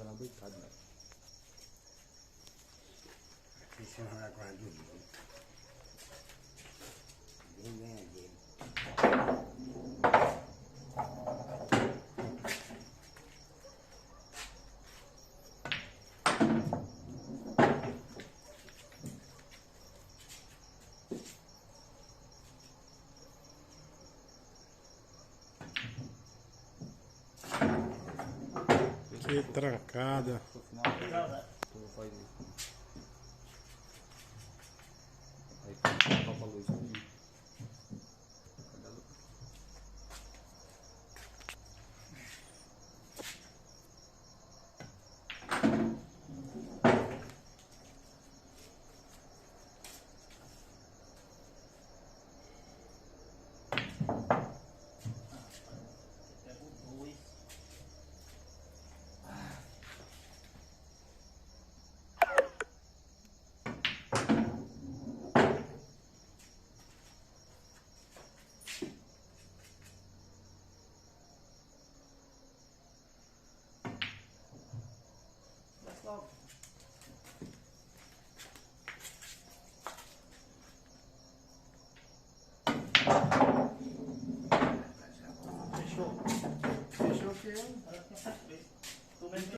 tá na beicada, né? Aqui você vai agora do outro. Bem ganha dele. Que trancada. No final, tu faz isso. Aí toca a luz aqui. Cadê a luz? Logo.